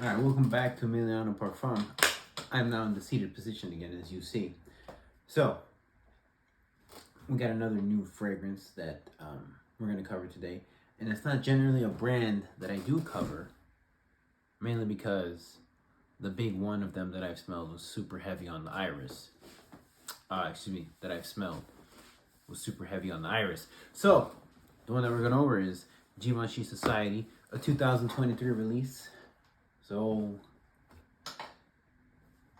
Alright, welcome back to Emiliano Parfum. I'm now in the seated position again, as you see. So, we got another new fragrance that we're going to cover today. And it's not generally a brand that I do cover, mainly because the big one of them that I've smelled was super heavy on the iris. That I've smelled was super heavy on the iris. So, the one that we're going over is Givenchy Society, a 2023 release. So,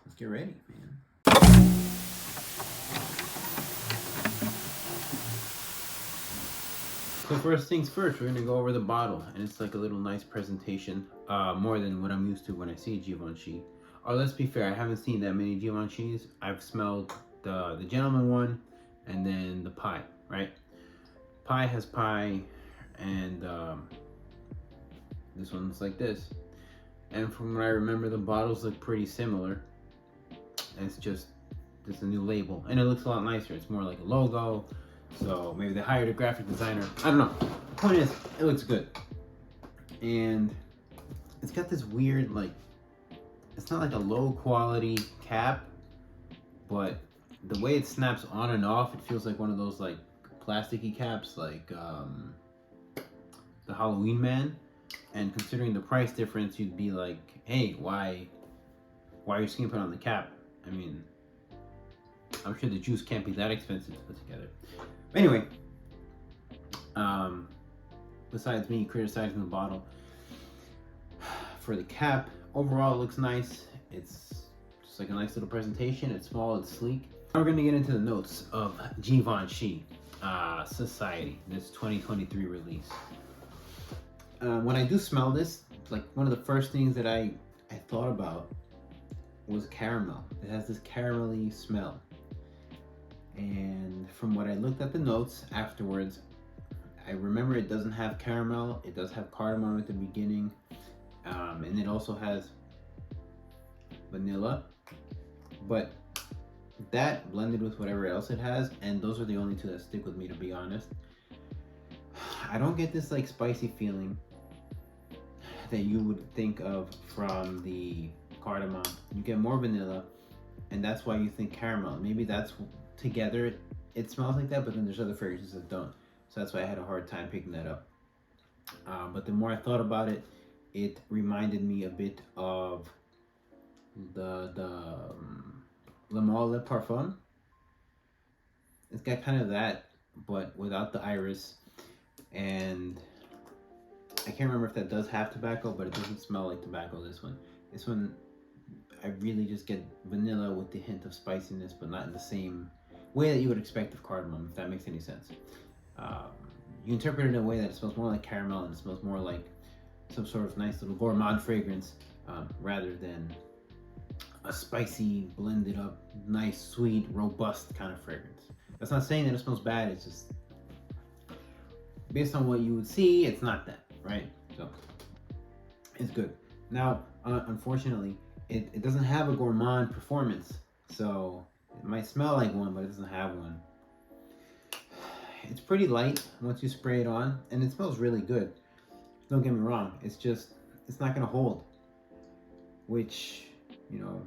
let's get ready, man. So first things first, we're gonna go over the bottle, and it's like a little nice presentation, more than what I'm used to when I see Givenchy. Or let's be fair, I haven't seen that many Givenchys. I've smelled the gentleman one, and then the pie, right? Pie has pie, and this one's like this. And from what I remember, the bottles look pretty similar. And it's just a new label, and it looks a lot nicer. It's more like a logo. So maybe they hired a graphic designer. I don't know. The point is, it looks good. And it's got this weird, like, it's not like a low quality cap, but the way it snaps on and off, it feels like one of those like plasticky caps, like the Halloween Man. And considering the price difference, you'd be like, hey, why are you just gonna put on the cap? I mean, I'm sure the juice can't be that expensive to put together. Anyway, besides me criticizing the bottle, for the cap, overall it looks nice. It's just like a nice little presentation. It's small, it's sleek. Now we're gonna get into the notes of Givenchy Society, this 2023 release. When I do smell this, like one of the first things that I thought about was caramel. It has this caramelly smell. And from what I looked at the notes afterwards, I remember it doesn't have caramel. It does have cardamom at the beginning. And it also has vanilla. But that blended with whatever else it has, and those are the only two that stick with me, to be honest. I don't get this like spicy feeling that you would think of from the cardamom. You get more vanilla, and that's why you think caramel. Maybe that's together it smells like that, but then there's other fragrances that don't. So that's why I had a hard time picking that up. But the more I thought about it, it reminded me a bit of the Le Male Le Parfum. It's got kind of that, but without the iris. And I can't remember if that does have tobacco, but it doesn't smell like tobacco, this one. This one, I really just get vanilla with the hint of spiciness, but not in the same way that you would expect of cardamom, if that makes any sense. You interpret it in a way that it smells more like caramel, and it smells more like some sort of nice little gourmand fragrance, rather than a spicy, blended up, nice, sweet, robust kind of fragrance. That's not saying that it smells bad, it's just, based on what you would see, it's not that, right? So, it's good. Now, unfortunately, it doesn't have a gourmand performance, so it might smell like one, but it doesn't have one. It's pretty light once you spray it on, and it smells really good. Don't get me wrong, it's just, it's not gonna hold, which, you know,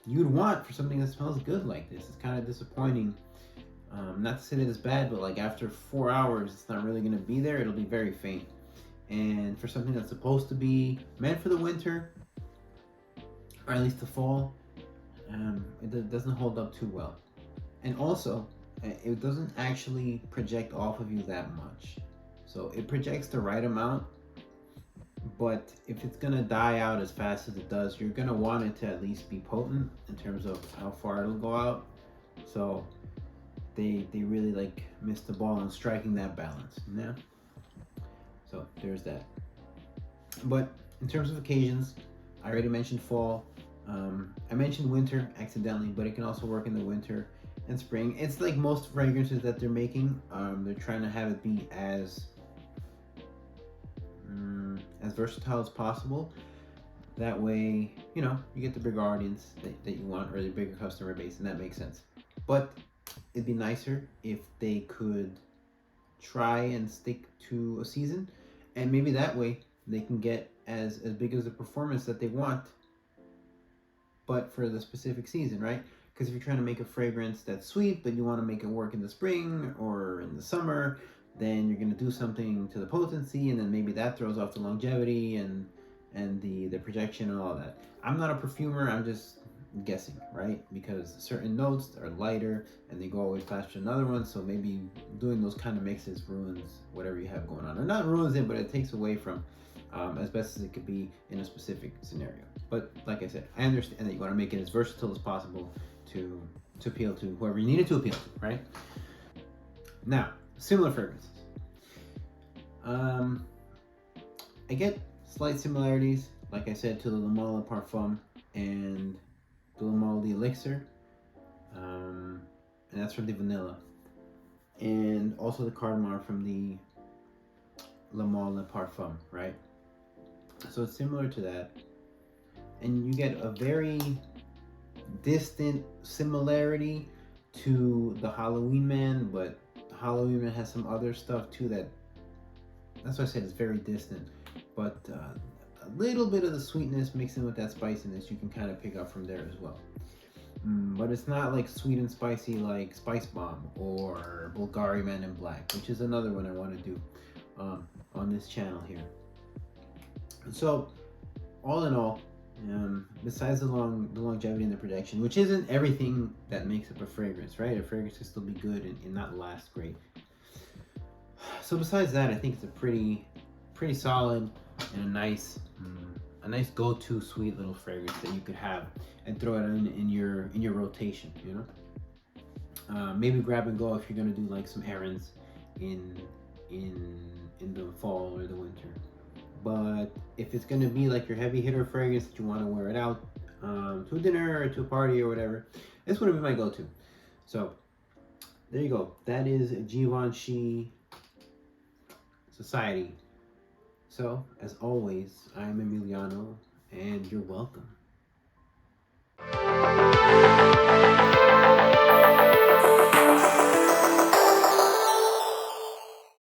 you'd want for something that smells good like this. It's kind of disappointing. Not to say that it's bad, but like after 4 hours, it's not really gonna be there. It'll be very faint. And for something that's supposed to be meant for the winter, or at least the fall, it doesn't hold up too well. And also, it doesn't actually project off of you that much. So it projects the right amount, but if it's gonna die out as fast as it does, you're gonna want it to at least be potent in terms of how far it'll go out. So they really like missed the ball on striking that balance. Yeah. So there's that. But in terms of occasions, I already mentioned fall. I mentioned winter accidentally, but it can also work in the winter and spring. It's like most fragrances that they're making. They're trying to have it be as versatile as possible. That way, you know, you get the bigger audience that you want, or the bigger customer base, and that makes sense. But it'd be nicer if they could try and stick to a season, and maybe that way they can get as big as the performance that they want, but for the specific season, right? Because if you're trying to make a fragrance that's sweet, but you want to make it work in the spring or in the summer, then you're going to do something to the potency, and then maybe that throws off the longevity and the projection and all that. I'm not a perfumer. I'm just guessing, right? Because certain notes are lighter and they go away faster than other ones. So maybe doing those kind of mixes ruins whatever you have going on, or not ruins it, but it takes away from as best as it could be in a specific scenario. But like I said, I understand that you want to make it as versatile as possible to appeal to whoever you need it to appeal to, right? Now, similar fragrances. I get slight similarities, like I said, to the Le Male Parfum and the Le Male the Elixir, and that's from the vanilla, and also the Cardamom from the Le Male Parfum, right? So it's similar to that, and you get a very distant similarity to the Halloween Man, but Halloween Man has some other stuff too that's why I said it's very distant, but a little bit of the sweetness mixed in with that spiciness you can kind of pick up from there as well. But it's not like sweet and spicy like Spice Bomb or Bulgari Man in Black, which is another one I want to do on this channel here. So, all in all, besides the longevity and the protection, which isn't everything that makes up a fragrance, right? A fragrance can still be good and not last great. So besides that, I think it's a pretty solid and a nice go-to sweet little fragrance that you could have and throw it in your rotation. You know, maybe grab and go if you're gonna do like some errands in the fall or the winter. But if it's gonna be like your heavy hitter fragrance that you want to wear it out to a dinner or to a party or whatever, this would be my go-to. So there you go. That is Givenchy Society. So as always, I'm Emiliano, and you're welcome.